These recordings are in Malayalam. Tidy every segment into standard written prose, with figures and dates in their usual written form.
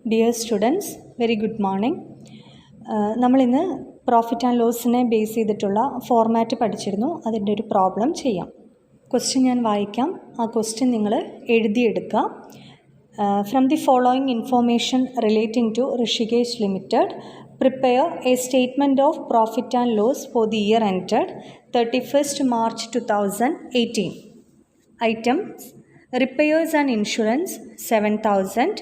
Dear students, very good morning. നമ്മളിന്ന് പ്രോഫിറ്റ് ആൻഡ് ലോസിനെ ബേസ് ചെയ്തിട്ടുള്ള ഫോർമാറ്റ് പഠിച്ചിരുന്നു. അതിൻ്റെ ഒരു പ്രോബ്ലം ചെയ്യാം. ക്വസ്റ്റ്യൻ ഞാൻ വായിക്കാം. ആ ക്വസ്റ്റ്യൻ നിങ്ങൾ എഴുതിയെടുക്കുക. From the following information relating to Rishikesh limited, prepare a statement of profit and loss for the year ended 31st March 2018. Items: repairs and insurance 7,000,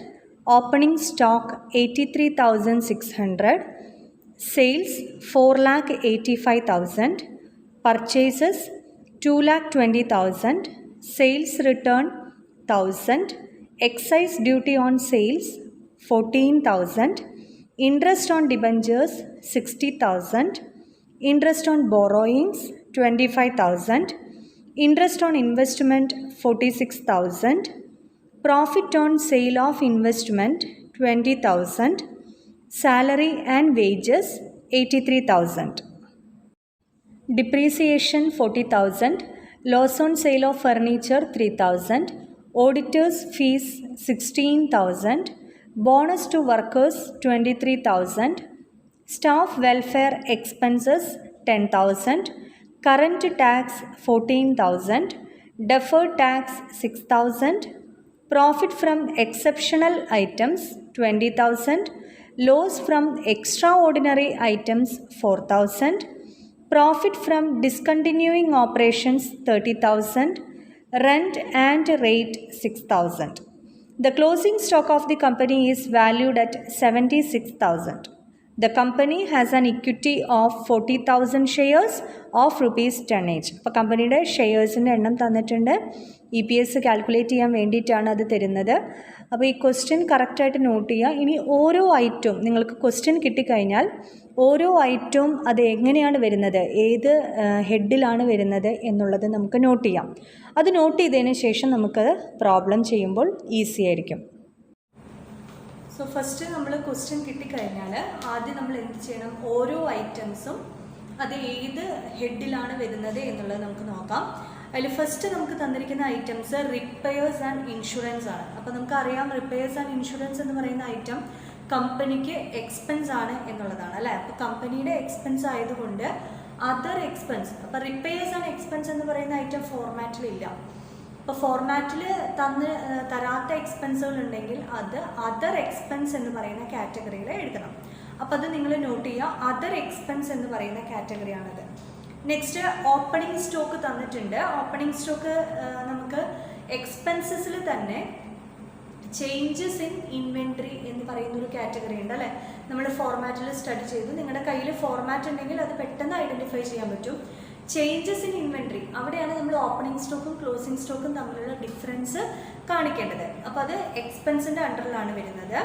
opening stock 83,600, sales 4,85,000, purchases 2,20,000, sales return 1,000, excise duty on sales 14,000, interest on debentures 60,000, interest on borrowings 25,000, interest on investment 46,000, profit on sale of investment 20,000, salary and wages 83,000, depreciation 40,000, loss on sale of furniture 3,000, auditors fees 16,000, bonus to workers 23,000, staff welfare expenses 10,000, current tax 14,000, deferred tax 6,000, profit from exceptional items 20,000, loss from extraordinary items 4,000, profit from discontinuing operations 30,000, rent and rate 6,000. The closing stock of the company is valued at 76,000. The company has an equity of 40,000 shares of rupees 10 each. അപ്പോൾ കമ്പനിയുടെ ഷെയർസിൻ്റെ എണ്ണം തന്നിട്ടുണ്ട്. EPS കാൽക്കുലേറ്റ് ചെയ്യാൻ വേണ്ടിയിട്ടാണ് അത് തരുന്നത്. അപ്പോൾ ഈ ക്വസ്റ്റ്യൻ കറക്റ്റായിട്ട് നോട്ട് ചെയ്യുക. ഇനി ഓരോ ഐറ്റവും നിങ്ങൾക്ക് ക്വസ്റ്റ്യൻ കിട്ടിക്കഴിഞ്ഞാൽ ഓരോ ഐറ്റവും അത് എങ്ങനെയാണ് വരുന്നത്, ഏത് ഹെഡിലാണ് വരുന്നത് എന്നുള്ളത് നമുക്ക് നോട്ട് ചെയ്യാം. അത് നോട്ട് ചെയ്തതിന് ശേഷം നമുക്കത് പ്രോബ്ലം ചെയ്യുമ്പോൾ ഈസി ആയിരിക്കും. സോ ഫസ്റ്റ് നമ്മൾ ക്വസ്റ്റ്യൻ കിട്ടിക്കഴിഞ്ഞാൽ ആദ്യം നമ്മൾ എന്ത് ചെയ്യണം, ഓരോ ഐറ്റംസും അത് ഏത് ഹെഡിലാണ് വരുന്നത് എന്നുള്ളത് നമുക്ക് നോക്കാം. അതിൽ ഫസ്റ്റ് നമുക്ക് തന്നിരിക്കുന്ന ഐറ്റംസ് റിപ്പയേഴ്സ് ആൻഡ് ഇൻഷുറൻസ് ആണ്. അപ്പോൾ നമുക്കറിയാം റിപ്പയേഴ്സ് ആൻഡ് ഇൻഷുറൻസ് എന്ന് പറയുന്ന ഐറ്റം കമ്പനിക്ക് എക്സ്പെൻസ് ആണ് എന്നുള്ളതാണ് അല്ലേ. അപ്പോൾ കമ്പനിയുടെ എക്സ്പെൻസ് ആയതുകൊണ്ട് അതർ എക്സ്പെൻസ്, അപ്പോൾ റിപ്പയേഴ്സ് ആൻഡ് എക്സ്പെൻസ് എന്ന് പറയുന്ന ഐറ്റം ഫോർമാറ്റിലില്ല. അപ്പോൾ ഫോർമാറ്റിൽ തരാത്ത എക്സ്പെൻസുകൾ ഉണ്ടെങ്കിൽ അത് അതർ എക്സ്പെൻസ് എന്ന് പറയുന്ന കാറ്റഗറിയിൽ എഴുതണം. അപ്പോൾ അത് നിങ്ങൾ നോട്ട് ചെയ്യുക. അതർ എക്സ്പെൻസ് എന്ന് പറയുന്ന കാറ്റഗറിയാണത്. നെക്സ്റ്റ് ഓപ്പണിംഗ് സ്റ്റോക്ക് തന്നിട്ടുണ്ട്. ഓപ്പണിംഗ് സ്റ്റോക്ക് നമുക്ക് എക്സ്പെൻസസിൽ തന്നെ ചേഞ്ചസ് ഇൻ ഇൻവെൻട്രി എന്ന് പറയുന്ന ഒരു കാറ്റഗറി ഉണ്ട് അല്ലേ. നമ്മൾ ഫോർമാറ്റിൽ സ്റ്റഡി ചെയ്തു. നിങ്ങളുടെ കയ്യിൽ ഫോർമാറ്റ് ഉണ്ടെങ്കിൽ അത് പെട്ടെന്ന് ഐഡൻറ്റിഫൈ ചെയ്യാൻ പറ്റും. ചേഞ്ചസ് ഇൻ ഇൻവെൻട്രി, അവിടെയാണ് നമ്മൾ ഓപ്പണിംഗ് സ്റ്റോക്കും ക്ലോസിംഗ് സ്റ്റോക്കും തമ്മിലുള്ള ഡിഫറൻസ് കാണിക്കേണ്ടത്. അപ്പോൾ അത് എക്സ്പെൻസിൻ്റെ അണ്ടറിലാണ് വരുന്നത്.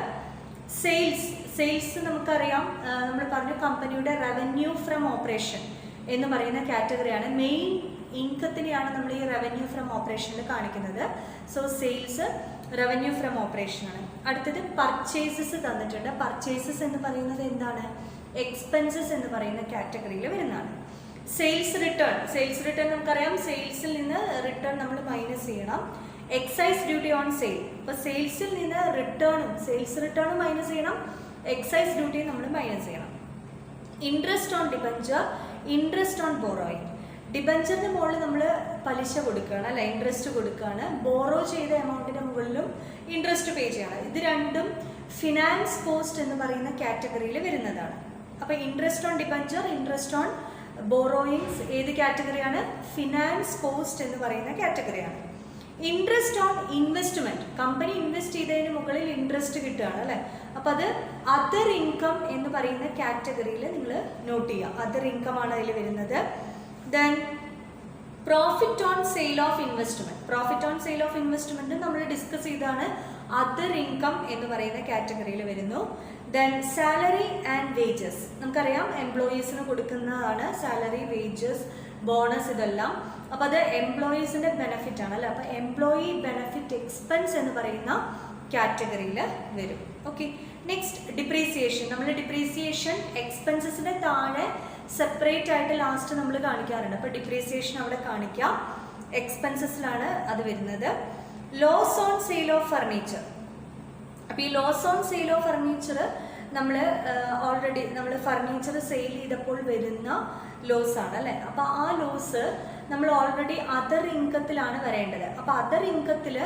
സെയിൽസ് നമുക്കറിയാം, നമ്മൾ പറഞ്ഞു കമ്പനിയുടെ റവന്യൂ ഫ്രം ഓപ്പറേഷൻ എന്ന് പറയുന്ന കാറ്റഗറിയാണ്. മെയിൻ ഇൻകത്തിനെയാണ് നമ്മൾ ഈ റവന്യൂ ഫ്രം ഓപ്പറേഷനിൽ കാണിക്കുന്നത്. So sales revenue from operation ആണ്. അടുത്തത് പർച്ചേസസ് തന്നിട്ടുണ്ട്. പർച്ചേസസ് എന്ന് പറയുന്നത് എന്താണ്, എക്സ്പെൻസസ് എന്ന് പറയുന്ന കാറ്റഗറിയിൽ വരുന്നതാണ്. സെയിൽസ് റിട്ടേൺ നമുക്കറിയാം, സെയിൽസിൽ നിന്ന് റിട്ടേൺ നമ്മൾ മൈനസ് ചെയ്യണം. എക്സൈസ് ഡ്യൂട്ടി ഓൺ സെയിൽ, അപ്പോൾ സെയിൽസിൽ നിന്ന് സെയിൽസ് റിട്ടേണും മൈനസ് ചെയ്യണം, എക്സൈസ് ഡ്യൂട്ടിയും നമ്മൾ മൈനസ് ചെയ്യണം. Interest on debenture, interest on borrowing. ഡിബഞ്ചറിന് മുകളിൽ നമ്മൾ പലിശ കൊടുക്കുകയാണ് അല്ല, ഇൻട്രസ്റ്റ് കൊടുക്കുകയാണ്. ബോറോ ചെയ്ത എമൗണ്ടിന് മുകളിലും ഇൻട്രസ്റ്റ് പേ ചെയ്യണം. ഇത് രണ്ടും ഫിനാൻസ് കോസ്റ്റ് എന്ന് പറയുന്ന കാറ്റഗറിയിൽ വരുന്നതാണ്. അപ്പോൾ interest on debenture, interest on borrowings ഏത് കാറ്റഗറിയാണ്, ഫിനാൻസ് കോസ്റ്റ് എന്ന് പറയുന്ന കാറ്റഗറിയാണ്. Interest on investment, company invest ചെയ്തതിന് മുകളിൽ ഇൻട്രസ്റ്റ് കിട്ടുകയാണ് അല്ലേ. അപ്പം അത് അതർ ഇൻകം എന്ന് പറയുന്ന കാറ്റഗറിയിൽ നിങ്ങൾ നോട്ട് ചെയ്യുക. അതർ ഇൻകം ആണ് അതിൽ വരുന്നത്. Then profit on sale of investment, profit on sale of investment നമ്മൾ ഡിസ്കസ് ചെയ്താണ്, അതർ ഇൻകം എന്ന് പറയുന്ന കാറ്റഗറിയിൽ വരുന്നു. ദെൻ സാലറി ആൻഡ് വേജസ്, നമുക്കറിയാം എംപ്ലോയീസിന് കൊടുക്കുന്നതാണ് സാലറി, വേജസ്, ബോണസ് ഇതെല്ലാം. അപ്പോൾ അത് എംപ്ലോയീസിൻ്റെ ബെനഫിറ്റ് ആണ് അല്ലേ. അപ്പോൾ എംപ്ലോയി ബെനഫിറ്റ് എക്സ്പെൻസ് എന്ന് പറയുന്ന കാറ്റഗറിയിൽ വരും. ഓക്കെ. നെക്സ്റ്റ് ഡിപ്രീസിയേഷൻ, നമ്മൾ ഡിപ്രീസിയേഷൻ എക്സ്പെൻസസിൻ്റെ താഴെ സെപ്പറേറ്റ് ആയിട്ട് ലാസ്റ്റ് നമ്മൾ കാണിക്കാറുണ്ട്. അപ്പോൾ ഡിപ്രീസിയേഷൻ അവിടെ കാണിക്കാം, എക്സ്പെൻസസിലാണ് അത് വരുന്നത്. Loss on sale of furniture, അപ്പോൾ ഈ loss on sale of furniture നമ്മൾ ഓൾറെഡി നമ്മൾ ഫർണിച്ചർ സെയിൽ ചെയ്തപ്പോൾ വരുന്ന ലോസ് ആണ് അല്ലേ. അപ്പോൾ ആ ലോസ് നമ്മൾ ഓൾറെഡി അതർ ഇൻകത്തിലാണ് വരേണ്ടത്. അപ്പോൾ അതർ ഇൻകത്തിൽ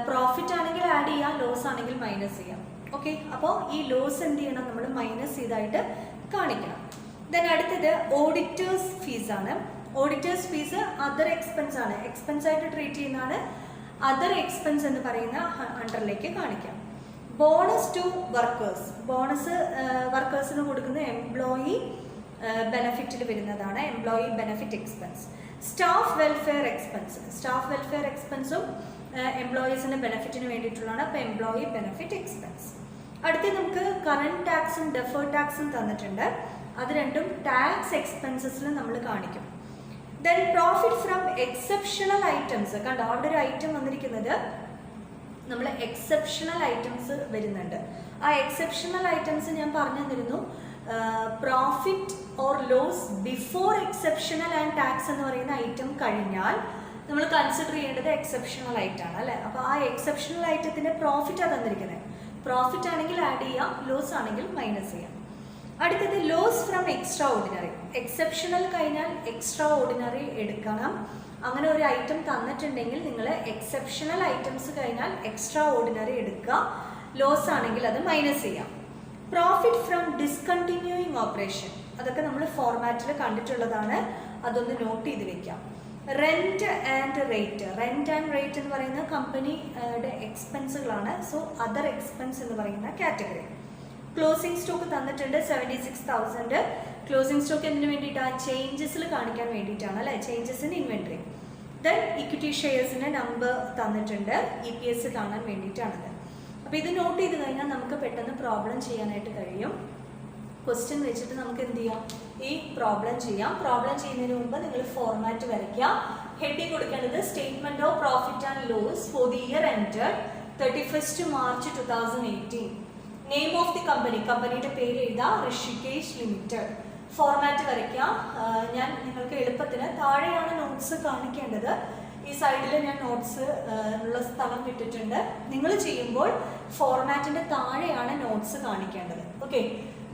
പ്രോഫിറ്റ് ആണെങ്കിൽ ആഡ് ചെയ്യാം, ലോസ് ആണെങ്കിൽ മൈനസ് ചെയ്യാം. ഓക്കെ, അപ്പോൾ ഈ ലോസ് എന്ത് ചെയ്യണം, നമ്മൾ മൈനസ് ചെയ്തായിട്ട് കാണിക്കണം. ദെൻ അടുത്തത് ഓഡിറ്റേഴ്സ് ഫീസാണ്. ഓഡിറ്റേഴ്സ് ഫീസ് അതർ എക്സ്പെൻസ് ആണ്, എക്സ്പെൻസ് ആയിട്ട് ട്രീറ്റ് ചെയ്യുന്നതാണ്. അതർ എക്സ്പെൻസ് എന്ന് പറയുന്ന അണ്ടറിലേക്ക് കാണിക്കാം. ബോണസ് ടു വർക്കേഴ്സ്, ബോണസ് വർക്കേഴ്സിന് കൊടുക്കുന്ന എംപ്ലോയി ബെനഫിറ്റിൽ വരുന്നതാണ്, employee benefit expense. Staff welfare expense, staff welfare എക്സ്പെൻസും എംപ്ലോയീസിൻ്റെ ബെനഫിറ്റിന് വേണ്ടിയിട്ടുള്ളതാണ്. അപ്പോൾ എംപ്ലോയി ബെനഫിറ്റ് എക്സ്പെൻസ്. അടുത്ത് നമുക്ക് കറണ്ട് ടാക്സും ഡെഫേർഡ് ടാക്സും തന്നിട്ടുണ്ട്. അത് രണ്ടും ടാക്സ് എക്സ്പെൻസസിൽ നമ്മൾ കാണിക്കും. Then profit from exceptional items, കണ്ടോ അവിടെ ഒരു ഐറ്റം വന്നിരിക്കുന്നത്, നമ്മൾ എക്സെപ്ഷണൽ ഐറ്റംസ് വരുന്നുണ്ട്. ആ എക്സെപ്ഷണൽ ഐറ്റംസ് ഞാൻ പറഞ്ഞു തന്നിരുന്നു. Profit or loss before exceptional and tax എന്ന് പറയുന്ന ഐറ്റം കഴിഞ്ഞാൽ നമ്മൾ കൺസിഡർ ചെയ്യേണ്ടത് എക്സെപ്ഷണൽ ഐറ്റമാണ് അല്ലേ. അപ്പോൾ ആ എക്സെപ്ഷണൽ ഐറ്റത്തിൻ്റെ പ്രോഫിറ്റാണ് തന്നിരിക്കുന്നത്. പ്രോഫിറ്റ് ആണെങ്കിൽ ആഡ് ചെയ്യാം, ലോസ് ആണെങ്കിൽ മൈനസ് ചെയ്യാം. അടുത്തത് loss from extraordinary. Exceptional കഴിഞ്ഞാൽ എക്സ്ട്രാ ഓർഡിനറി എടുക്കണം. അങ്ങനെ ഒരു ഐറ്റം തന്നിട്ടുണ്ടെങ്കിൽ നിങ്ങൾ എക്സെപ്ഷണൽ ഐറ്റംസ് കഴിഞ്ഞാൽ എക്സ്ട്രാ ഓർഡിനറി എടുക്കുക, ലോസ് ആണെങ്കിൽ അത് മൈനസ് ചെയ്യാം. പ്രോഫിറ്റ് ഫ്രം ഡിസ്കണ്ടിന്യൂയിങ് ഓപ്പറേഷൻ, അതൊക്കെ നമ്മൾ ഫോർമാറ്റിൽ കണ്ടിട്ടുള്ളതാണ്, അതൊന്ന് നോട്ട് ചെയ്ത് വെക്കാം. Rent and rate, rent and rate എന്ന് പറയുന്ന കമ്പനിയുടെ എക്സ്പെൻസുകളാണ്. സോ അതർ എക്സ്പെൻസ് എന്ന് പറയുന്ന കാറ്റഗറി. ക്ലോസിംഗ് സ്റ്റോക്ക് തന്നിട്ടുണ്ട് 76,000. ക്ലോസിംഗ് സ്റ്റോക്ക് എന്തിനു വേണ്ടിയിട്ടാണ്, ചേഞ്ചസിൽ കാണിക്കാൻ വേണ്ടിയിട്ടാണ് അല്ലേ, changes in inventory. Then equity ഷെയർസിൻ്റെ നമ്പർ തന്നിട്ടുണ്ട്, EPS കാണാൻ വേണ്ടിയിട്ടാണത്. അപ്പോൾ ഇത് നോട്ട് ചെയ്ത് കഴിഞ്ഞാൽ നമുക്ക് പെട്ടെന്ന് പ്രോബ്ലം ചെയ്യാനായിട്ട് കഴിയും. ക്വസ്റ്റ്യൻ വെച്ചിട്ട് നമുക്ക് എന്ത് ചെയ്യാം, ഈ പ്രോബ്ലം ചെയ്യാം. പ്രോബ്ലം ചെയ്യുന്നതിന് മുമ്പ് നിങ്ങൾ ഫോർമാറ്റ് വരയ്ക്കുക. ഹെഡിങ് കൊടുക്കേണ്ടത് statement of profit and loss for the year entered 31st March 2018. Name of the company, കമ്പനിയുടെ പേര് എഴുതുക, ഋഷികേഷ് ലിമിറ്റഡ്. ഫോർമാറ്റ് വരയ്ക്കാം. ഞാൻ നിങ്ങൾക്ക് എളുപ്പത്തിന് താഴെയാണ് നോട്ട്സ് കാണിക്കേണ്ടത്. ഈ സൈഡിൽ ഞാൻ നോട്ട്സ് ഉള്ള സ്ഥലം വിട്ടിട്ടുണ്ട്. നിങ്ങൾ ചെയ്യുമ്പോൾ ഫോർമാറ്റിൻ്റെ താഴെയാണ് നോട്ട്സ് കാണിക്കേണ്ടത്. Okay,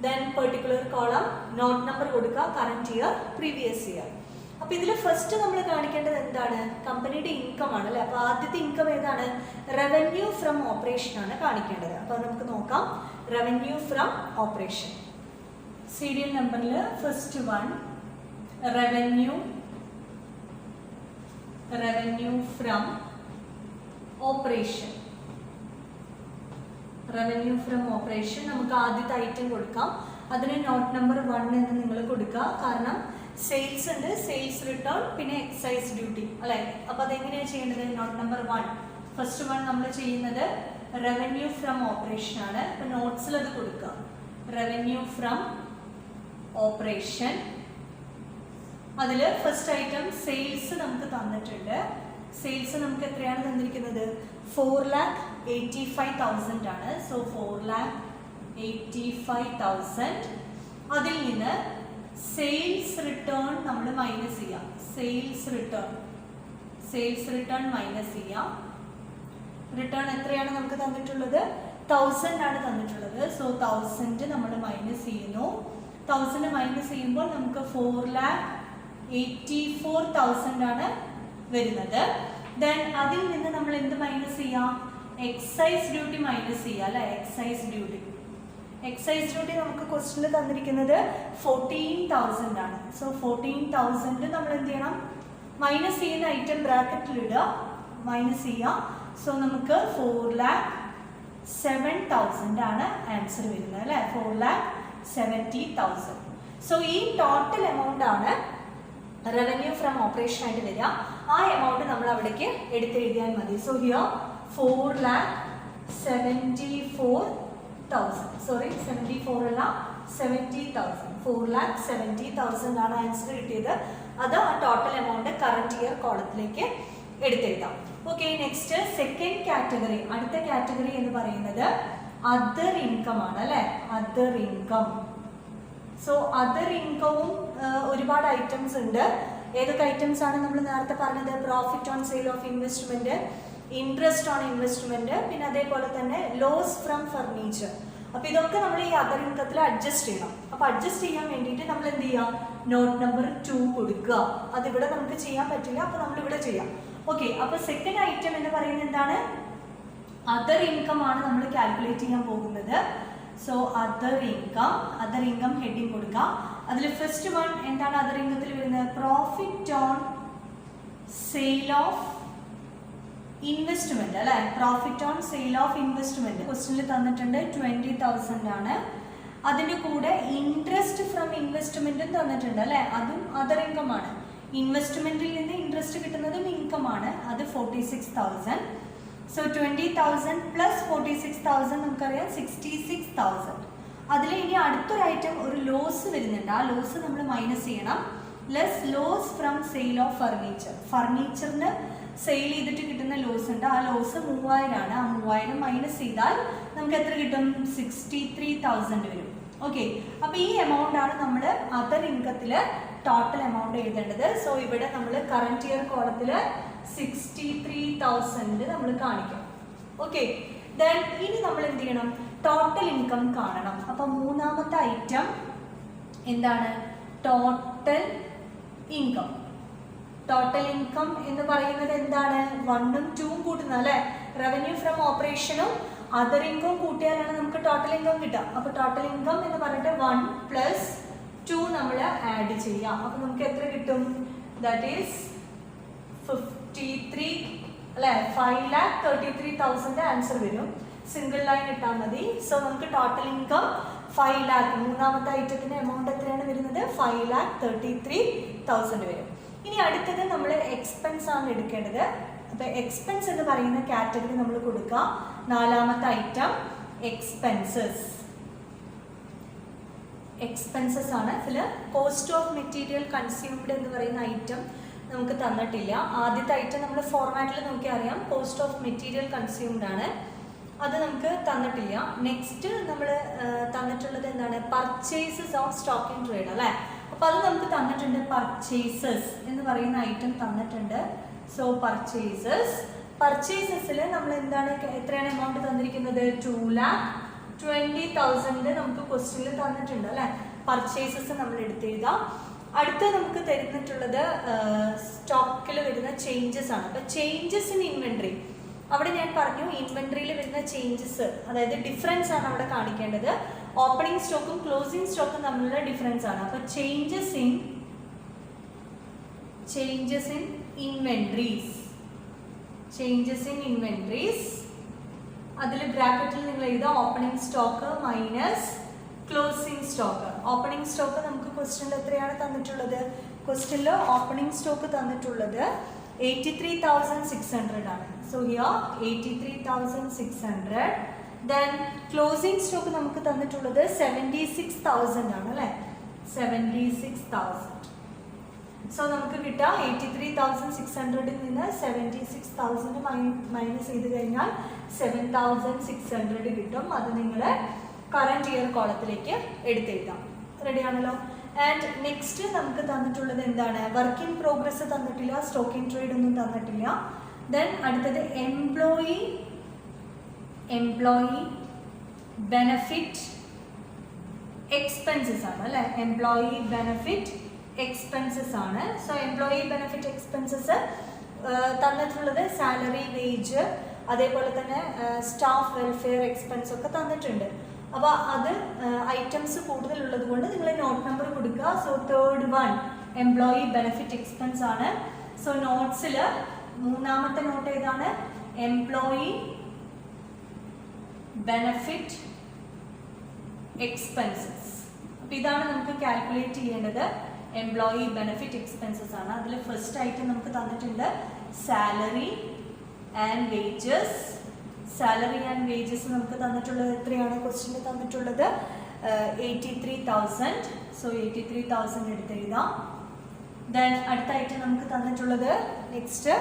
then particular column, not number കൊടുക്കുക, കറന്റ് ഇയർ, പ്രീവിയസ് ഇയർ. അപ്പോൾ ഇതിൽ ഫസ്റ്റ് നമ്മൾ കാണിക്കേണ്ടത് എന്താണ്, കമ്പനിയുടെ ഇൻകം ആണ് അല്ലേ. അപ്പോൾ ആദ്യത്തെ ഇൻകം ഏതാണ്, റവന്യൂ ഫ്രം ഓപ്പറേഷൻ ആണ് കാണിക്കേണ്ടത്. അപ്പോൾ നമുക്ക് നോക്കാം. റവന്യൂ ഫ്രം ഓപ്പറേഷൻ, സീരിയൽ നമ്പറിൽ first one revenue from operation. Revenue from operation നമുക്ക് ആദ്യത്തെ ഐറ്റം കൊടുക്കാം. അതിന് നോട്ട് നമ്പർ 1 എന്ന് നിങ്ങൾ കൊടുക്കുക. കാരണം സെയിൽസ് ഉണ്ട്, സെയിൽസ് റിട്ടേൺ, പിന്നെ എക്സൈസ് ഡ്യൂട്ടി അല്ലേ. അപ്പോൾ അതെങ്ങനെയാണ് ചെയ്യേണ്ടത്, നോട്ട് നമ്പർ 1 ഫസ്റ്റ് വൺ നമ്മൾ ചെയ്യുന്നത് റവന്യൂ ഫ്രം ഓപ്പറേഷൻ ആണ്. അപ്പോൾ നോട്ട്സിൽ അത് കൊടുക്കുക, റവന്യൂ ഫ്രം ഓപ്പറേഷൻ. അതിൽ ഫസ്റ്റ് ഐറ്റം സെയിൽസ് നമുക്ക് തന്നിട്ടുണ്ട്. സെയിൽസ് നമുക്ക് എത്രയാണ് തന്നിരിക്കുന്നത്, 4,85,000 ആണ്. സോ 4,85,000. അതിൽ നിന്ന് സെയിൽസ് റിട്ടേൺ നമ്മൾ മൈനസ് ചെയ്യാം. സെയിൽസ് റിട്ടേൺ മൈനസ് ചെയ്യാം. റിട്ടേൺ എത്രയാണ് നമുക്ക് തന്നിട്ടുള്ളത്, 1000 ആണ് തന്നിട്ടുള്ളത്. സോ 1000 നമ്മൾ മൈനസ് ചെയ്യുന്നു. 1000 മൈനസ് ചെയ്യുമ്പോൾ നമുക്ക് 4,84,000 ആണ് വരുന്നത്. ദെൻ അതിൽ നിന്ന് നമ്മൾ എന്ത് മൈനസ് ചെയ്യാം, എക്സൈസ് ഡ്യൂട്ടി മൈനസ് ചെയ്യുക അല്ലേ. എക്സൈസ് ഡ്യൂട്ടി നമുക്ക് ക്വസ്റ്റ്യനിൽ തന്നിരിക്കുന്നത് 14,000 ആണ്. സോ 14,000 നമ്മൾ എന്ത് ചെയ്യണം, മൈനസ് ചെയ്യുന്ന ഐറ്റം ബ്രാക്കറ്റിൽ ഇടുക, മൈനസ് ചെയ്യുക. സോ നമുക്ക് 4,07,000 ആണ് ആൻസർ വരുന്നത് അല്ലേ, 4,70,000. സോ ഈ ടോട്ടൽ എമൗണ്ട് ആണ് റവന്യൂ ഫ്രം ഓപ്പറേഷൻ ആയിട്ട് വരിക. ആ എമൗണ്ട് നമ്മൾ അവിടേക്ക് എടുത്തെഴുതിയാൽ മതി. സോ ഹിയർ 4,74,000, സോറി 74 അല്ല 70,000, 4,70,000 ആണ് ആൻസർ കിട്ടിയത്. അത് ആ ടോട്ടൽ എമൗണ്ട് കറന്റ് ഇയർ കോളത്തിലേക്ക് എടുത്തെഴുതാം. Okay, next second category. അടുത്ത കാറ്റഗറി എന്ന് പറയുന്നത് അതർ ഇൻകം ആണ് അല്ലേ, അതർ ഇൻകം. സോ അതർ ഇൻകവും ഒരുപാട് ഐറ്റംസ് ഉണ്ട്. ഏതൊക്കെ ഐറ്റംസ് ആണ് നമ്മൾ നേരത്തെ പറഞ്ഞത്, profit on sale of investment, interest on investment, പിന്നെ അതേപോലെ തന്നെ ലോസ് ഫ്രം ഫർണിച്ചർ. അപ്പോൾ ഇതൊക്കെ നമ്മൾ ഈ അതർ ഇൻകത്തിൽ അഡ്ജസ്റ്റ് ചെയ്യണം. അപ്പോൾ അഡ്ജസ്റ്റ് ചെയ്യാൻ വേണ്ടിയിട്ട് നമ്മൾ എന്ത് ചെയ്യാം, നോട്ട് നമ്പർ 2 കൊടുക്കുക. അതിവിടെ നമുക്ക് ചെയ്യാൻ പറ്റില്ല, അപ്പോൾ നമ്മളിവിടെ ചെയ്യാം. ഓക്കെ, അപ്പോൾ സെക്കൻഡ് ഐറ്റം എന്ന് പറയുന്നത് എന്താണ്, അതർ ഇൻകം ആണ് നമ്മൾ കാൽക്കുലേറ്റ് ചെയ്യാൻ പോകുന്നത്. സോ അതർ ഇൻകം ഹെഡിങ് കൊടുക്കുക. അതിൽ ഫസ്റ്റ് വൺ എന്താണ് അതർ ഇൻകത്തിൽ വരുന്നത്, profit on sale of investment അല്ലെ, profit on sale of investment ക്വസ്റ്റ്യനിൽ തന്നിട്ടുണ്ട് 20,000 ആണ്. അതിന്റെ കൂടെ ഇൻട്രസ്റ്റ് ഫ്രം ഇൻവെസ്റ്റ്മെന്റും തന്നിട്ടുണ്ട് അല്ലെ, അതും അതർ ഇൻകം ആണ്. ഇൻവെസ്റ്റ്മെന്റിൽ നിന്ന് ഇൻട്രസ്റ്റ് കിട്ടുന്നതും ഇൻകം ആണ്, അത് 46,000. സോ 20,000 പ്ലസ് 46,000 നമുക്കറിയാം 66,000. അതിൽ ഇനി അടുത്തൊരു ഐറ്റം ഒരു ലോസ് വരുന്നുണ്ട്, ആ ലോസ് നമ്മൾ മൈനസ് ചെയ്യണം. Less loss from sale of furniture, ഫർണിച്ചറിന് സെയിൽ ചെയ്തിട്ട് കിട്ടുന്ന ലോസ് ഉണ്ട്, ആ ലോസ് 3,000 ആണ്. ആ 3,000 മൈനസ് ചെയ്താൽ നമുക്ക് എത്ര കിട്ടും, 63,000 വരും. ഓക്കെ, അപ്പോൾ ഈ എമൗണ്ട് ആണ് നമ്മൾ അതർ ഇൻകത്തിൽ ടോട്ടൽ എമൗണ്ട് എഴുതേണ്ടത്. സോ ഇവിടെ നമ്മൾ കറന്റ് ഇയർ കോളത്തിൽ 63,000 നമ്മൾ കാണിക്കാം. ഓക്കെ, ദെൻ ഇനി നമ്മൾ എന്ത് ചെയ്യണം, ടോട്ടൽ ഇൻകം കാണണം. അപ്പം മൂന്നാമത്തെ ഐറ്റം എന്താണ്, ടോട്ടൽ ഇൻകം. ടോട്ടൽ ഇൻകം എന്ന് പറയുന്നത് എന്താണ്, 1ഉം 2ഉം കൂട്ടുന്നത് അല്ലെ, റവന്യൂ ഫ്രം ഓപ്പറേഷനും അതർ ഇൻകം കൂട്ടിയാലാണ് നമുക്ക് ടോട്ടൽ ഇൻകം കിട്ടുക. അപ്പോൾ ടോട്ടൽ ഇൻകം എന്ന് പറഞ്ഞിട്ട് 1 പ്ലസ് 2 നമ്മൾ ആഡ് ചെയ്യാം. അപ്പോൾ നമുക്ക് എത്ര കിട്ടും, ദാറ്റ് ഈസ് 53 അല്ലെ, 5,33,000 ആൻസർ വരും. സിംഗിൾ ലൈൻ ഇട്ടാൽ മതി. സോ നമുക്ക് ടോട്ടൽ ഇൻകം 5 lakh, മൂന്നാമത്തെ ഐറ്റത്തിന്റെ എമൗണ്ട് എത്രയാണ് വരുന്നത്, 5,33,000 വരും. ഇനി അടുത്തത് നമ്മൾ എക്സ്പെൻസ് ആണ് എടുക്കേണ്ടത്. അപ്പോൾ എക്സ്പെൻസ് എന്ന് പറയുന്ന കാറ്റഗറി നമ്മൾ കൊടുക്കുക. നാലാമത്തെ ഐറ്റം എക്സ്പെൻസസ് ആണ്. ഇതിൽ കോസ്റ്റ് ഓഫ് മെറ്റീരിയൽ കൺസ്യൂംഡ് എന്ന് പറയുന്ന ഐറ്റം നമുക്ക് തന്നിട്ടില്ല. ആദ്യത്തെ ഐറ്റം നമ്മൾ ഫോർമാറ്റിൽ നോക്കിയാൽ അറിയാം, കോസ്റ്റ് ഓഫ് മെറ്റീരിയൽ കൺസ്യൂംഡ് ആണ്, അത് നമുക്ക് തന്നിട്ടില്ല. നെക്സ്റ്റ് നമ്മൾ തന്നിട്ടുള്ളത് എന്താണ്, purchases of stock in trade അല്ലേ. അപ്പോൾ അത് നമുക്ക് തന്നിട്ടുണ്ട്, പർച്ചേസസ് എന്ന് പറയുന്ന ഐറ്റം തന്നിട്ടുണ്ട്. സോ പർച്ചേസസിൽ നമ്മൾ എന്താണ്, എത്രയാണ് എമൗണ്ട് തന്നിരിക്കുന്നത്, 2,20,000 നമുക്ക് ക്വസ്റ്റ്യനിൽ തന്നിട്ടുണ്ട് അല്ലേ. പർച്ചേസസ് നമ്മൾ എടുത്തെഴുതാം. അടുത്ത നമുക്ക് തരുന്നിട്ടുള്ളത് സ്റ്റോക്കിൽ വരുന്ന ചേഞ്ചസ് ആണ്. അപ്പോൾ ചേഞ്ചസ് ഇൻ ഇൻവെൻട്രി, അവിടെ ഞാൻ പറഞ്ഞു ഇൻവെൻട്രിയിൽ വരുന്ന ചേഞ്ചസ്, അതായത് ഡിഫറൻസ് ആണ് അവിടെ കാണിക്കേണ്ടത്. ഓപ്പണിംഗ് സ്റ്റോക്കും ക്ലോസിംഗ് സ്റ്റോക്കും തമ്മിലുള്ള ഡിഫറൻസ് ആണ്. അപ്പോൾ ചേഞ്ചസ് ഇൻ ഇൻവെൻട്രീസ്, അതിൽ ബ്രാക്കറ്റിൽ നിങ്ങൾ എഴുതാം opening stock minus closing stock. Opening stock നമുക്ക് ക്വസ്റ്റ്യനിൽ എത്രയാണ് തന്നിട്ടുള്ളത്, ക്വസ്റ്റ്യനിൽ ഓപ്പണിംഗ് സ്റ്റോക്ക് തന്നിട്ടുള്ളത് 83,600 ആണ്. So here 83,600. Then closing stock നമുക്ക് തന്നിട്ടുള്ളത് 76,000 ആണ് അല്ലേ, 76,000. സോ നമുക്ക് കിട്ടാം 83,600 നിന്ന് 76,000 മൈനസ് ചെയ്ത് കഴിഞ്ഞാൽ 7,600 കിട്ടും. അത് നിങ്ങൾ കറന്റ് ഇയർ കോളത്തിലേക്ക് എടുത്തെഴുതാം. റെഡി ആണല്ലോ. ആൻഡ് നെക്സ്റ്റ് നമുക്ക് തന്നിട്ടുള്ളത് എന്താണ്, വർക്ക് ഇൻ പ്രോഗ്രസ് തന്നിട്ടില്ല, സ്റ്റോക്ക് ഇൻ ട്രേഡ് ഒന്നും തന്നിട്ടില്ല. ദെൻ അടുത്തത് എംപ്ലോയി ബെനഫിറ്റ് എക്സ്പെൻസസ് ആണ് അല്ലേ, എംപ്ലോയി ബെനഫിറ്റ് എക്സ്പെൻസസ് ആണ്. സോ എംപ്ലോയി ബെനഫിറ്റ് എക്സ്പെൻസസ് തന്നിട്ടുള്ളത് സാലറി, വേജ്, അതേപോലെ തന്നെ സ്റ്റാഫ് വെൽഫെയർ എക്സ്പെൻസ് ഒക്കെ തന്നിട്ടുണ്ട്. അപ്പോൾ അത് ഐറ്റംസ് കൂടുതലുള്ളത് കൊണ്ട് നിങ്ങൾ നോട്ട് നമ്പർ കൊടുക്കുക. So third one employee benefit expense ആണ്. സോ നോട്ട്സിൽ മൂന്നാമത്തെ നോട്ട് ഏതാണ്, എംപ്ലോയി ബെനഫിറ്റ് എക്സ്പെൻസസ്. അപ്പോൾ ഇതാണ് നമുക്ക് കാൽക്കുലേറ്റ് ചെയ്യേണ്ടത്. എംപ്ലോയി ബെനഫിറ്റ് എക്സ്പെൻസസ് ആണ്. അതിൽ ഫസ്റ്റ് ഐറ്റം നമുക്ക് തന്നിട്ടുണ്ട് salary and wages. Salary and wages നമുക്ക് തന്നിട്ടുള്ളത് എത്രയാണ്, ക്വസ്റ്റ്യനിൽ തന്നിട്ടുള്ളത് 83,000. സോ 83,000 എടുത്തെഴുതാം. ദെൻ അടുത്ത ഐറ്റം നമുക്ക് തന്നിട്ടുള്ളത് നെക്സ്റ്റ്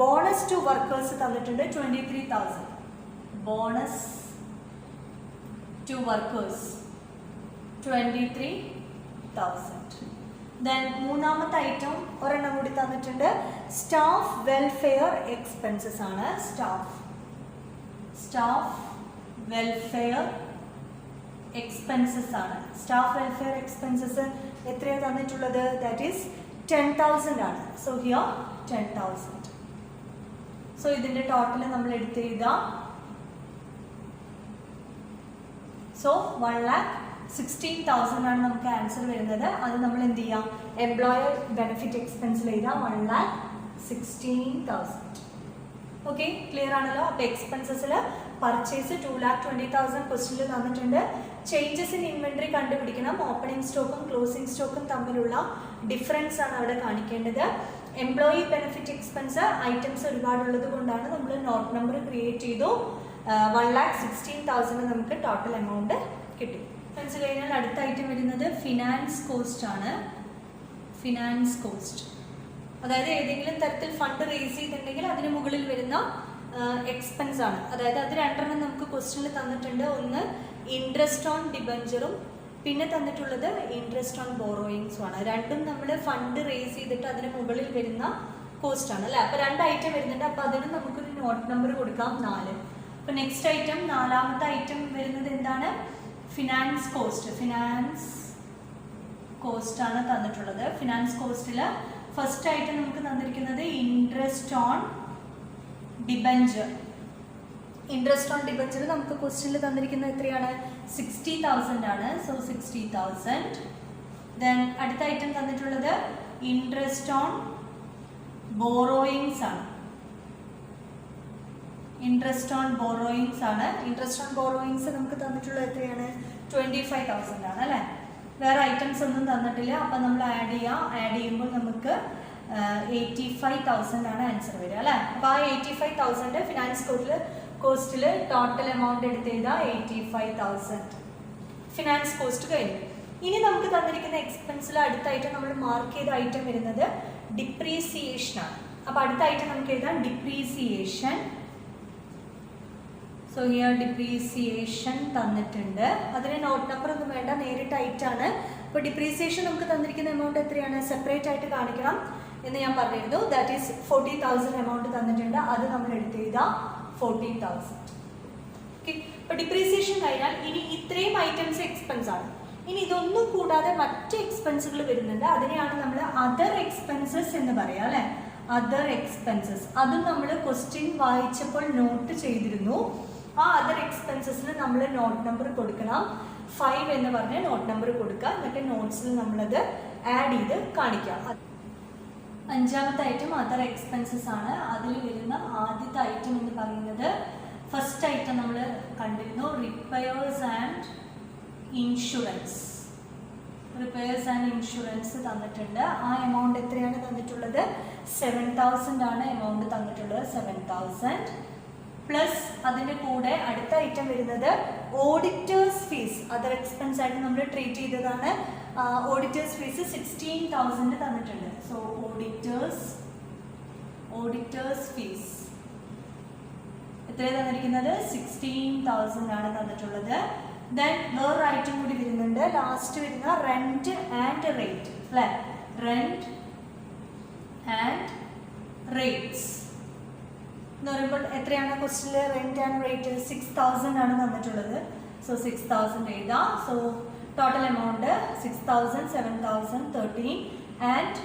ബോണസ് ടു വർക്കേഴ്സ് തന്നിട്ടുണ്ട് 23,000. Bonus to workers 23,000. ദെൻ മൂന്നാമത്തെ ഐറ്റം ഒരെണ്ണം കൂടി തന്നിട്ടുണ്ട്, സ്റ്റാഫ് വെൽഫെയർ എക്സ്പെൻസസ് ആണ്. സ്റ്റാഫ് വെൽഫെയർ എക്സ്പെൻസസ് ആണ്. സ്റ്റാഫ് വെൽഫെയർ എക്സ്പെൻസസ് എത്രയാണ് തന്നിട്ടുള്ളത്? ദാറ്റ് ഈസ് 10,000 ആണ്. So here 10,000. സോ ഇതിന്റെ ടോട്ടൽ നമ്മൾ എടുത്ത് എഴുതാം. സോ 1,16,000 ആണ് നമുക്ക് ആൻസർ വരുന്നത്. അത് നമ്മൾ എന്ത് ചെയ്യാം? എംപ്ലോയർ ബെനിഫിറ്റ് എക്സ്പെൻസിൽ എഴുതാം 1,16,000. ഓക്കെ, ക്ലിയർ ആണല്ലോ. അപ്പോൾ എക്സ്പെൻസസിൽ പർച്ചേസ് 2,20,000 ക്വസ്റ്റ്യനിൽ തന്നിട്ടുണ്ട്. ചേഞ്ചസ് ഇൻ ഇൻവെന്ററി കണ്ടുപിടിക്കണം. ഓപ്പണിംഗ് സ്റ്റോക്കും ക്ലോസിംഗ് സ്റ്റോക്കും തമ്മിലുള്ള ഡിഫറൻസ് ആണ് അവിടെ കാണിക്കേണ്ടത്. എംപ്ലോയി ബെനിഫിറ്റ് എക്സ്പെൻസ് ഐറ്റംസ് ഒരുപാടുള്ളത് കൊണ്ടാണ് നമ്മൾ നോട്ട് നമ്പർ ക്രിയേറ്റ് ചെയ്തു. 1,16,000 നമുക്ക് ടോട്ടൽ എമൗണ്ട് കിട്ടി. ഫ്രണ്ട്സ്, കഴിഞ്ഞാൽ അടുത്ത ഐറ്റം വരുന്നത് ഫിനാൻസ് കോസ്റ്റ് ആണ്. ഫിനാൻസ് കോസ്റ്റ് അതായത് ഏതെങ്കിലും തരത്തിൽ ഫണ്ട് റേസ് ചെയ്തിട്ടുണ്ടെങ്കിൽ അതിന് മുകളിൽ വരുന്ന എക്സ്പെൻസ് ആണ്. അതായത് അത് രണ്ടെണ്ണം നമുക്ക് ക്വസ്റ്റ്യനിൽ തന്നിട്ടുണ്ട്. ഒന്ന് ഇൻട്രസ്റ്റ് ഓൺ ഡിബഞ്ചറും പിന്നെ തന്നിട്ടുള്ളത് ഇൻട്രസ്റ്റ് ഓൺ ബോറോയിങ്സും ആണ്. രണ്ടും നമ്മൾ ഫണ്ട് റേസ് ചെയ്തിട്ട് അതിന് മുകളിൽ വരുന്ന കോസ്റ്റ് ആണ് അല്ലേ. അപ്പോൾ രണ്ട് ഐറ്റം വരുന്നുണ്ട്. അപ്പോൾ അതിന് നമുക്കൊരു നോട്ട് നമ്പർ കൊടുക്കാം 4. അപ്പോൾ നെക്സ്റ്റ് ഐറ്റം, നാലാമത്തെ ഐറ്റം വരുന്നത് എന്താണ്? Finance cost. ഫിനാൻസ് കോസ്റ്റ് ആണ് തന്നിട്ടുള്ളത്. ഫിനാൻസ് കോസ്റ്റിൽ ഫസ്റ്റ് ഐറ്റം നമുക്ക് തന്നിരിക്കുന്നത് interest on debenture. Interest on debenture നമുക്ക് ക്വസ്റ്റ്യനിൽ തന്നിരിക്കുന്നത് എത്രയാണ്? 60,000 ആണ്. സോ 60,000. ദെൻ അടുത്ത ഐറ്റം തന്നിട്ടുള്ളത് ഇൻട്രസ്റ്റ് ഓൺ ബോറോയിങ്സ് ആണ്. ഇൻട്രസ്റ്റ് ഓൺ ബോറോയിങ്സ് ആണ്. ഇൻട്രസ്റ്റ് ഓൺ ബോറോയിങ്സ് നമുക്ക് തന്നിട്ടുള്ളത് എത്രയാണ്? 25,000 ആണ് അല്ലേ. വേറെ ഐറ്റംസ് ഒന്നും തന്നിട്ടില്ല. അപ്പം നമ്മൾ ആഡ് ചെയ്യുമ്പോൾ നമുക്ക് 85,000 ആണ് ആൻസർ വരിക അല്ലേ. അപ്പോൾ ആ 85,000 ഫിനാൻസ് കോസ്റ്റിൽ ടോട്ടൽ എമൗണ്ട് എടുത്ത് എഴുതാം 85,000. ഫിനാൻസ് കോസ്റ്റ് കഴിഞ്ഞു. ഇനി നമുക്ക് തന്നിരിക്കുന്ന എക്സ്പെൻസിൽ അടുത്ത ഐറ്റം നമ്മൾ മാർക്ക് ചെയ്ത ഐറ്റം വരുന്നത് ഡിപ്രീസിയേഷൻ ആണ്. അപ്പോൾ അടുത്ത ഐറ്റം നമുക്ക് എഴുതാം ഡിപ്രീസിയേഷൻ. സോ ഹിയർ ഡിപ്രീസിയേഷൻ തന്നിട്ടുണ്ട്. അതിന് നോട്ട് നമ്പർ ഒന്നും വേണ്ട, നേരിട്ട് ഐറ്റാണ്. അപ്പോൾ ഡിപ്രീസിയേഷൻ നമുക്ക് തന്നിരിക്കുന്ന എമൗണ്ട് എത്രയാണ്? സെപ്പറേറ്റ് ആയിട്ട് കാണിക്കണം എന്ന് ഞാൻ പറഞ്ഞിരുന്നു. ദാറ്റ് ഈസ് 40,000 എമൗണ്ട് തന്നിട്ടുണ്ട്. അത് നമ്മൾ എടുത്ത് എഴുതാം 40,000. ഓക്കെ, അപ്പോൾ ഡിപ്രീസിയേഷൻ കഴിഞ്ഞാൽ ഇനി ഇത്രയും ഐറ്റംസ് എക്സ്പെൻസ് ആണ്. ഇനി ഇതൊന്നും കൂടാതെ മറ്റ് എക്സ്പെൻസുകൾ വരുന്നുണ്ട്. അതിനെയാണ് നമ്മൾ അതർ എക്സ്പെൻസസ് എന്ന് പറയാം അല്ലേ. അതർ എക്സ്പെൻസസ് അതും നമ്മൾ ക്വസ്റ്റ്യൻ വായിച്ചപ്പോൾ നോട്ട് ചെയ്തിരുന്നു. ആ അതർ എക്സ്പെൻസസിന് നമ്മൾ നോട്ട് നമ്പർ കൊടുക്കണം. 5 എന്ന് പറഞ്ഞ് നോട്ട് നമ്പർ കൊടുക്കുക. എന്നിട്ട് നോട്ട്സിൽ നമ്മളത് ആഡ് ചെയ്ത് കാണിക്കാം. അഞ്ചാമത്തെ ഐറ്റം അതർ എക്സ്പെൻസസ് ആണ്. അതിൽ വരുന്ന ആദ്യത്തെ ഐറ്റം എന്ന് പറയുന്നത് ഫസ്റ്റ് ഐറ്റം നമ്മൾ കണ്ടിരുന്നു, repairs and insurance. Repairs and insurance തന്നിട്ടുണ്ട്. ആ എമൗണ്ട് എത്രയാണ് തന്നിട്ടുള്ളത്? 7,000 ആണ് എമൗണ്ട് തന്നിട്ടുള്ളത്. 7,000 പ്ലസ് അതിൻ്റെ കൂടെ അടുത്ത ഐറ്റം വരുന്നത് ഓഡിറ്റേഴ്സ് ഫീസ്. അതർ എക്സ്പെൻസ് ആയിട്ട് നമ്മൾ ട്രീറ്റ് ചെയ്തതാണ്. ഓഡിറ്റേഴ്സ് ഫീസ് 16,000 തന്നിട്ടുണ്ട്. സോ ഓഡിറ്റേഴ്സ് ഫീസ് എത്രയാണ് തന്നിരിക്കുന്നത്? 16,000 ആണ് തന്നിട്ടുള്ളത്. ദെൻ വേറൊരു ഐറ്റം കൂടി വരുന്നുണ്ട്. ലാസ്റ്റ് വരുന്ന റെന്റ് ആൻഡ് റേറ്റ് അല്ലേ. റെന്റ് ആൻഡ് റേറ്റ്സ് എന്ന് പറയുമ്പോൾ എത്രയാണ് ക്വസ്റ്റ്യനിൽ? റെന്റ് ആൻഡ് റേറ്റ് 6,000 ആണ് തന്നിട്ടുള്ളത്. സോ 6,000 എഴുതാം. സോ ടോട്ടൽ എമൗണ്ട് 6,000, 7,000, 13 ആൻഡ്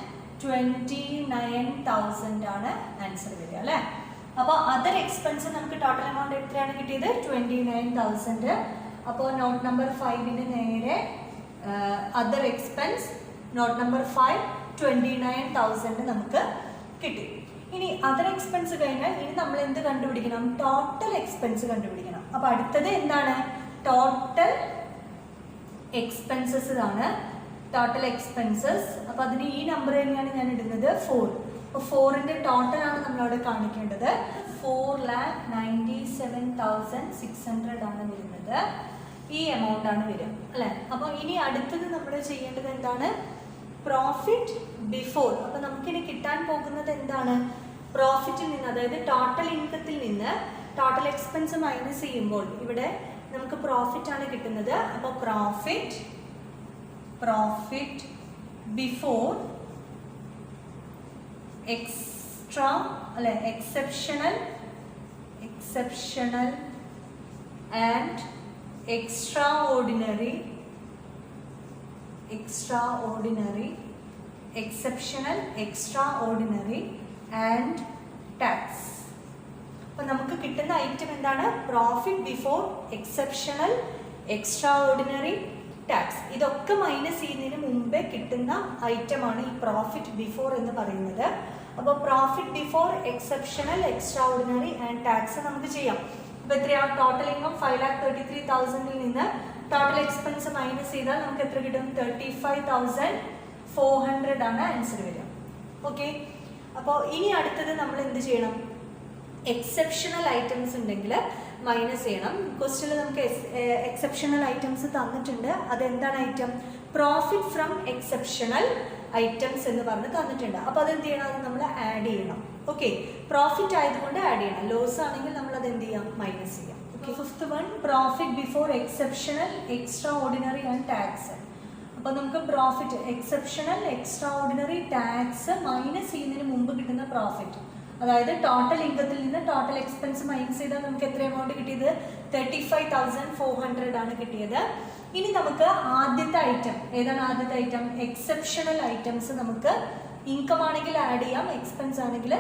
29,000 ആണ് ആൻസർ വരിക അല്ലേ. അപ്പോൾ അതർ എക്സ്പെൻസ് നമുക്ക് ടോട്ടൽ എമൗണ്ട് എത്രയാണ് കിട്ടിയത്? 29,000. അപ്പോൾ നോട്ട് നമ്പർ 5ന് നേരെ അതർ എക്സ്പെൻസ് നോട്ട് നമ്പർ 5 29,000 നമുക്ക് കിട്ടി. ഇനി അതർ എക്സ്പെൻസ് കഴിഞ്ഞാൽ ഇനി നമ്മൾ എന്ത് കണ്ടുപിടിക്കണം? ടോട്ടൽ എക്സ്പെൻസ് കണ്ടുപിടിക്കണം. അപ്പോൾ അടുത്തത് എന്താണ്? ടോട്ടൽ എക്സ്പെൻസസ് ആണ്. Total expenses. അപ്പോൾ അതിന് ഈ നമ്പർ തന്നെയാണ് ഞാൻ ഇടുന്നത് 4. അപ്പോൾ 4ന്റെ ടോട്ടലാണ് നമ്മളവിടെ കാണിക്കേണ്ടത്. 4,97,600 ആണ് വരുന്നത്. ഈ എമൗണ്ട് ആണ് വരിക അല്ലേ. അപ്പോൾ ഇനി അടുത്തത് നമ്മൾ ചെയ്യേണ്ടത് എന്താണ്? Profit before. അപ്പോൾ നമുക്കിനി കിട്ടാൻ പോകുന്നത് എന്താണ്? പ്രോഫിറ്റിൽ നിന്ന്, അതായത് ടോട്ടൽ ഇൻകത്തിൽ നിന്ന് ടോട്ടൽ എക്സ്പെൻസ് മൈനസ് ചെയ്യുമ്പോൾ ഇവിടെ നമുക്ക് പ്രോഫിറ്റ് ആണ് കിട്ടുന്നത്. അപ്പോൾ പ്രോഫിറ്റ് before extra അല്ലെ exceptional and extraordinary exceptional, extraordinary and tax. അപ്പോൾ നമുക്ക് കിട്ടുന്ന ഐറ്റം എന്താണ്? Profit before exceptional, extra-ordinary, tax. ഇതൊക്കെ മൈനസ് ചെയ്യുന്നതിന് മുമ്പേ കിട്ടുന്ന ഐറ്റമാണ് ഈ പ്രോഫിറ്റ് ബിഫോർ എന്ന് പറയുന്നത്. അപ്പോൾ profit before exceptional, extra-ordinary and tax നമുക്ക് ചെയ്യാം. അപ്പോൾ എത്രയാണ്? ടോട്ടൽ ഇൻകം 5,33,000 നിന്ന് ടോട്ടൽ എക്സ്പെൻസ് മൈനസ് ചെയ്താൽ നമുക്ക് എത്ര കിട്ടും? 35,400 ആണ് ആൻസർ വരിക. ഓക്കെ, അപ്പോൾ ഇനി അടുത്തത് നമ്മൾ എന്ത് ചെയ്യണം? എക്സെപ്ഷണൽ ഐറ്റംസ് ഉണ്ടെങ്കിൽ മൈനസ് ചെയ്യണം. ക്വസ്റ്റ്യനിൽ നമുക്ക് എക്സെപ്ഷണൽ ഐറ്റംസ് തന്നിട്ടുണ്ട്. അതെന്താണ് item? Profit from exceptional items എന്ന് പറഞ്ഞ് തന്നിട്ടുണ്ട്. അപ്പോൾ അതെന്ത് ചെയ്യണം? അത് നമ്മൾ ആഡ് ചെയ്യണം. ഓക്കെ, പ്രോഫിറ്റ് ആയതുകൊണ്ട് ആഡ് ചെയ്യണം. ലോസ് ആണെങ്കിൽ നമ്മൾ അത് എന്ത് ചെയ്യാം? മൈനസ് ചെയ്യാം. Okay, fifth one profit before exceptional, extra ordinary and tax. അപ്പോൾ നമുക്ക് profit exceptional, extra ordinary, tax minus ചെയ്യുന്നതിന് മുമ്പ് കിട്ടുന്ന പ്രോഫിറ്റ്, അതായത് ടോട്ടൽ ഇൻകത്തിൽ നിന്ന് ടോട്ടൽ എക്സ്പെൻസ് മൈനസ് ചെയ്താൽ നമുക്ക് എത്ര എമൗണ്ട് കിട്ടിയത്? 35,400 ആണ് കിട്ടിയത്. ഇനി നമുക്ക് ആദ്യത്തെ ഐറ്റം ഏതാണ്? ആദ്യത്തെ ഐറ്റം എക്സെപ്ഷണൽ ഐറ്റംസ് നമുക്ക് ഇൻകം ആണെങ്കിൽ ആഡ് ചെയ്യാം, എക്സ്പെൻസ് ആണെങ്കിൽ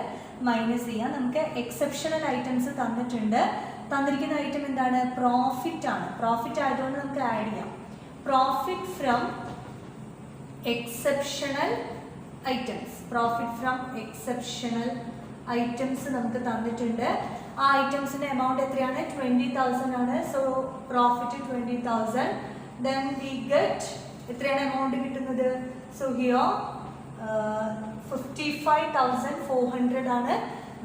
മൈനസ് ചെയ്യാം. നമുക്ക് എക്സെപ്ഷണൽ ഐറ്റംസ് തന്നിട്ടുണ്ട്. തന്നിരിക്കുന്ന ഐറ്റം എന്താണ്? പ്രോഫിറ്റ് ആണ്. പ്രോഫിറ്റ് ആയതുകൊണ്ട് നമുക്ക് ആഡ് ചെയ്യാം. Profit from exceptional items, profit from exceptional items നമുക്ക് തന്നിട്ടുണ്ട്. ആ ഐറ്റംസിന്റെ എമൗണ്ട് എത്രയാണ്? 20,000 ആണ്. So profit 20,000. Then we get എത്രയാണ് എമൗണ്ട് കിട്ടുന്നത്? സോ ഹിയർ 55,400 ആണ്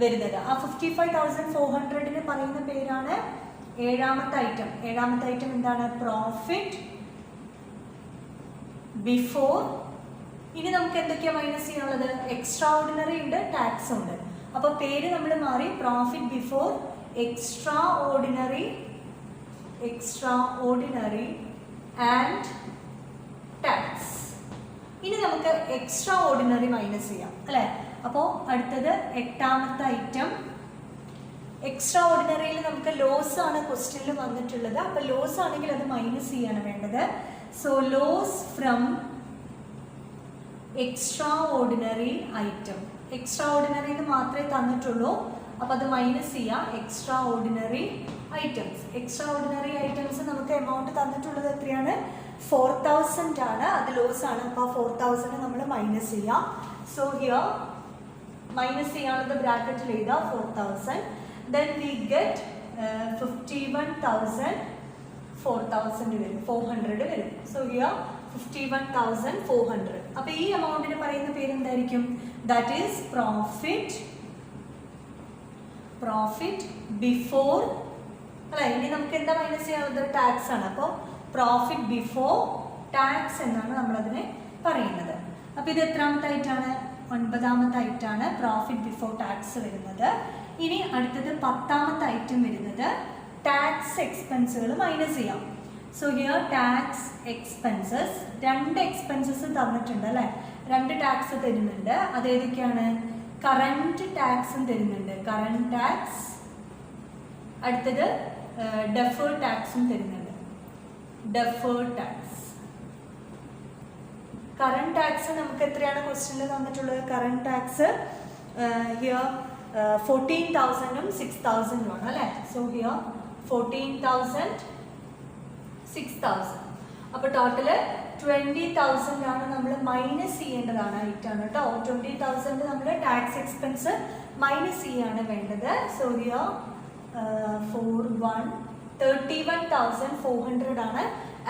വരുന്നത്. ആ 55,400 പറയുന്ന പേരാണ് ഏഴാമത്തെ ഐറ്റം. ഏഴാമത്തെ ഐറ്റം എന്താണ്? Profit before. ഇനി നമുക്ക് എന്തൊക്കെയാണ് മൈനസ് ചെയ്യാനുള്ളത്? എക്സ്ട്രാ ഓർഡിനറി ഉണ്ട്, ടാക്സ് ഉണ്ട്. അപ്പോൾ പേര് നമ്മൾ മാറി. Profit before extra ordinary and tax. ഇനി നമുക്ക് എക്സ്ട്രാ ഓർഡിനറി മൈനസ് ചെയ്യാം അല്ലേ? അപ്പോൾ അടുത്തത് എട്ടാമത്തെ ഐറ്റം. എക്സ്ട്രാ ഓർഡിനറിയിൽ നമുക്ക് ലോസ് ആണ് ക്വസ്റ്റ്യനിൽ വന്നിട്ടുള്ളത്. അപ്പോൾ ലോസ് ആണെങ്കിൽ അത് മൈനസ് ചെയ്യാണ് വേണ്ടത്. So loss from extraordinary item. Extra ഓർഡിനറിന്ന് മാത്രമേ തന്നിട്ടുള്ളൂ. അപ്പോൾ അത് മൈനസ് ചെയ്യാം. Extraordinary items. Extraordinary items നമുക്ക് എമൗണ്ട് തന്നിട്ടുള്ളത് എത്രയാണ്? 4,000 ആണ്. അത് ലോസ് ആണ്. അപ്പോൾ 4,000 നമ്മൾ മൈനസ് ചെയ്യാം. സോ ഹിയർ മൈനസ് ചെയ്യാനുള്ളത് ബ്രാക്കറ്റിൽ എഴുതാം 4,000. Then we get 51,000. 4,000 വരും, 400 വരും. So here 51,400. അപ്പോൾ ഈ എമൗണ്ടിന് പറയുന്ന പേര് എന്തായിരിക്കും? ദാറ്റ് ഈസ് പ്രോഫിറ്റ് ബിഫോർ അല്ലേ? ഇനി നമുക്ക് എന്താ മൈനസ് ചെയ്യാനുള്ളത്? ടാക്സ് ആണ്. അപ്പോൾ പ്രോഫിറ്റ് ബിഫോർ ടാക്സ് എന്നാണ് നമ്മളതിനെ പറയുന്നത്. അപ്പോൾ ഇത് എത്രാമത്തെ ഐറ്റാണ്? 9ാമത്തെ ഐറ്റാണ് പ്രോഫിറ്റ് ബിഫോർ ടാക്സ് വരുന്നത്. ഇനി അടുത്തത് 10ാമത്തെ ഐറ്റം വരുന്നത് ടാക്സ് എക്സ്പെൻസുകൾ മൈനസ് ചെയ്യാം. So here tax expenses. 2 expenses തന്നിട്ടുണ്ട് അല്ലേ? 2 ടാക്സ് തരുന്നുണ്ട്. അതേതൊക്കെയാണ്? കറണ്ട് ടാക്സും തരുന്നുണ്ട്, കറണ്ട് ടാക്സ്. അടുത്തത് ഡെഫേർഡ് ടാക്സും തരുന്നുണ്ട്, ഡെഫേർഡ് ടാക്സ്. കറണ്ട് ടാക്സ് നമുക്ക് എത്രയാണ് ക്വസ്റ്റ്യനിൽ തന്നിട്ടുള്ളത്? കറണ്ട് ടാക്സ് ഹിയർ 14,000 6,000 ആണ് അല്ലേ? So here 14,000 6,000. അപ്പോൾ ടോട്ടല് 20,000 ആണ് നമ്മൾ മൈനസ് ചെയ്യേണ്ടതാണ് ഐറ്റാണ് കേട്ടോ. 20,000 നമ്മൾ ടാക്സ് എക്സ്പെൻസ് മൈനസ് ചെയ്യാണ് വേണ്ടത്. സോ ഹിയർ 31,400 ആണ്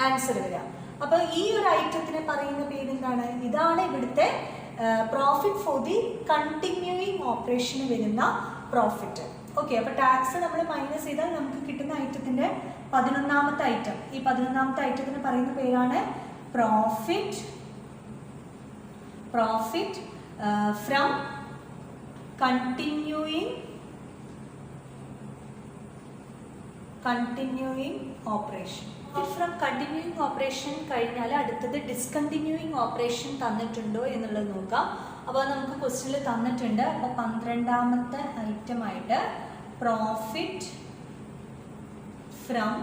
ആൻസർ വരിക. അപ്പോൾ ഈ ഒരു ഐറ്റത്തിന് പറയുന്ന പേര് എന്താണ്? ഇതാണ് ഇവിടുത്തെ പ്രോഫിറ്റ് ഫോർ ദി കണ്ടിന്യൂയിങ് ഓപ്പറേഷന് വരുന്ന പ്രോഫിറ്റ്. ഓക്കെ, അപ്പോൾ ടാക്സ് നമ്മൾ മൈനസ് ചെയ്താൽ നമുക്ക് കിട്ടുന്ന ഐറ്റത്തിൻ്റെ 11ാമത്തെ ഐറ്റം. ഈ 11ാമത്തെ ഐറ്റത്തിന് പറയുന്ന പേരാണ് profit from continuing operation. From continuing operation കഴിഞ്ഞാൽ അടുത്തത് ഡിസ്കണ്ടിന്യൂയിങ് ഓപ്പറേഷൻ തന്നിട്ടുണ്ടോ എന്നുള്ളത് നോക്കാം. അപ്പോൾ നമുക്ക് ക്വസ്റ്റ്യനിൽ തന്നിട്ടുണ്ട്. അപ്പോൾ 12ാമത്തെ ഐറ്റമായിട്ട് profit from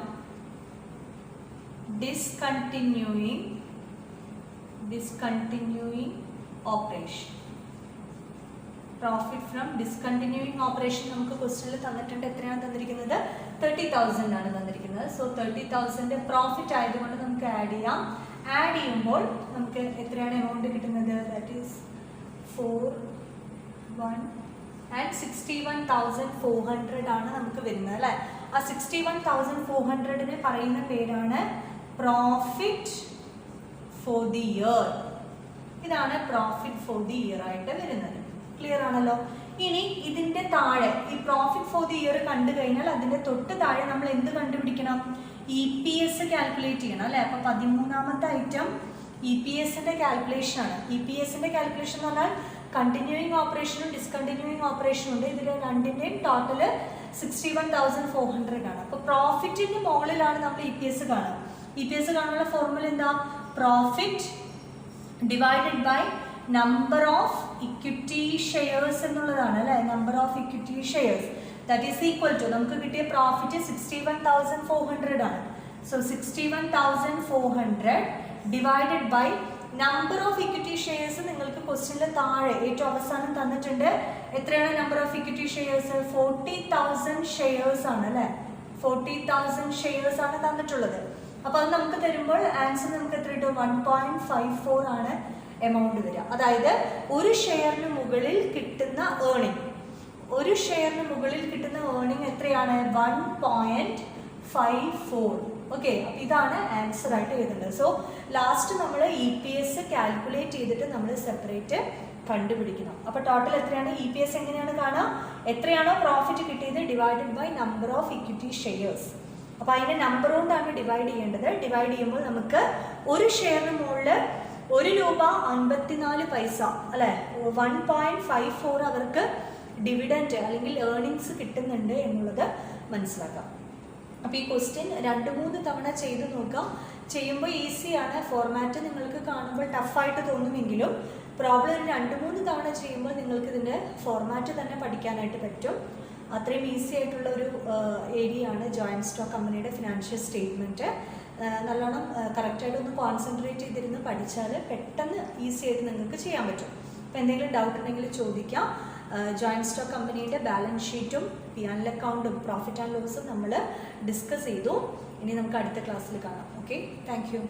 discontinuing operation. Profit from discontinuing operation നമുക്ക് ക്വസ്റ്റ്യനിൽ തന്നിട്ടുണ്ട്. എത്രയാണ് തന്നിരിക്കുന്നത്? 30,000 ആണ് തന്നിരിക്കുന്നത്. സോ 30,000 പ്രോഫിറ്റ് ആയതുകൊണ്ട് നമുക്ക് ആഡ് ചെയ്യാം. ആഡ് ചെയ്യുമ്പോൾ നമുക്ക് എത്രയാണ് എമൗണ്ട് കിട്ടുന്നത്? ദാറ്റ് ഈസ് 61,400 ആണ് നമുക്ക് വരുന്നത് അല്ലേ. ആ 61,400 പറയുന്ന പേരാണ് പ്രോഫിറ്റ് ഫോർ ദി ഇയർ. ഇതാണ് പ്രോഫിറ്റ് ഫോർ ദി ഇയർ ആയിട്ട് വരുന്നത്. ക്ലിയർ ആണല്ലോ. ഇനി ഇതിന്റെ താഴെ ഈ പ്രോഫിറ്റ് ഫോർ ദി ഇയർ കണ്ടു കഴിഞ്ഞാൽ അതിന്റെ തൊട്ട് താഴെ നമ്മൾ എന്ത് കണ്ടുപിടിക്കണം? EPS കാൽക്കുലേറ്റ് ചെയ്യണം അല്ലേ. അപ്പൊ 13ാമത്തെ ഐറ്റം EPSന്റെ കാൽക്കുലേഷൻ ആണ്. EPSന്റെ കാൽക്കുലേഷൻ എന്ന് പറഞ്ഞാൽ കണ്ടിന്യൂയിങ് ഓപ്പറേഷനും ഡിസ്കണ്ടിന്യൂയിങ് ഓപ്പറേഷനും ഉണ്ട്. ഇതിൽ രണ്ടിന്റെയും ടോട്ടല് 61,400 ആണ്. അപ്പൊ പ്രോഫിറ്റിന്റെ മുകളിലാണ് നമ്മൾ EPS കാണുക. EPS കാണാനുള്ള ഫോർമുല എന്താ? Profit divided by number of equity shares എന്നുള്ളതാണ് അല്ലേ. Number of equity shares that is equal to നമുക്ക് കിട്ടിയ പ്രോഫിറ്റ് 61,400 ആണ്. So 61,400 divided by number of equity shares നിങ്ങൾക്ക് ക്വസ്റ്റ്യനിൽ താഴെ ഏറ്റവും അവസാനം തന്നിട്ടുണ്ട്. എത്രയാണ് number of equity shares? 40,000 shares ആണ് അല്ലേ. 40,000 ഷെയർസ് ആണ് തന്നിട്ടുള്ളത്. അപ്പോൾ അത് നമുക്ക് തരുമ്പോൾ ആൻസർ നമുക്ക് എത്ര കിട്ടും? 1.54 ആണ് എമൗണ്ട് വരിക. അതായത് ഒരു ഷെയറിന് മുകളിൽ കിട്ടുന്ന ഏർണിംഗ്, എത്രയാണ്? 1.54. ഓക്കെ, അപ്പോൾ ഇതാണ് ആൻസർ ആയിട്ട് എഴുതേണ്ടത്. സോ ലാസ്റ്റ് നമ്മൾ EPS കാൽക്കുലേറ്റ് ചെയ്തിട്ട് നമ്മൾ സെപ്പറേറ്റ് കണ്ടുപിടിക്കണം. അപ്പോൾ ടോട്ടൽ എത്രയാണ്? EPS എങ്ങനെയാണ് കാണുക? എത്രയാണോ പ്രോഫിറ്റ് കിട്ടിയത് divided by number of equity shares. അപ്പോൾ അതിൻ്റെ നമ്പർ കൊണ്ടാണ് ഡിവൈഡ് ചെയ്യേണ്ടത്. ഡിവൈഡ് ചെയ്യുമ്പോൾ നമുക്ക് ഒരു ഷെയറിന് മുകളിൽ ₹1.54 അല്ലേ, 1.54 അവർക്ക് ഡിവിഡൻറ്റ് അല്ലെങ്കിൽ ഏർണിങ്സ് കിട്ടുന്നുണ്ട് എന്നുള്ളത് മനസ്സിലാക്കാം. അപ്പോൾ ഈ ക്വസ്റ്റ്യൻ 2-3 തവണ ചെയ്ത് നോക്കാം. ചെയ്യുമ്പോൾ ഈസിയാണ്. ഫോർമാറ്റ് നിങ്ങൾക്ക് കാണുമ്പോൾ ടഫായിട്ട് തോന്നുമെങ്കിലും പ്രോബ്ലം 2-3 തവണ ചെയ്യുമ്പോൾ നിങ്ങൾക്ക് ഇതിൻ്റെ ഫോർമാറ്റ് തന്നെ പഠിക്കാനായിട്ട് പറ്റും. അത്രയും ഈസി ആയിട്ടുള്ള ഒരു ഏരിയ ആണ് ജോയിൻറ്റ് സ്റ്റോക്ക് കമ്പനിയുടെ ഫിനാൻഷ്യൽ സ്റ്റേറ്റ്മെൻറ്റ്. നല്ലോണം കറക്റ്റായിട്ട് ഒന്ന് കോൺസെൻട്രേറ്റ് ചെയ്തിരുന്ന് പഠിച്ചാൽ പെട്ടെന്ന് ഈസി ആയിട്ട് നിങ്ങൾക്ക് ചെയ്യാൻ പറ്റും. അപ്പോൾ എന്തെങ്കിലും ഡൗട്ട് ഉണ്ടെങ്കിൽ ചോദിക്കാം. ജോയിൻറ്റ് സ്റ്റോക്ക് കമ്പനിയുടെ ബാലൻസ് ഷീറ്റും P&L അക്കൗണ്ടും പ്രോഫിറ്റ് ആൻഡ് ലോസും നമ്മൾ ഡിസ്കസ് ചെയ്തു. ഇനി നമുക്ക് അടുത്ത ക്ലാസ്സിൽ കാണാം. Okay, thank you.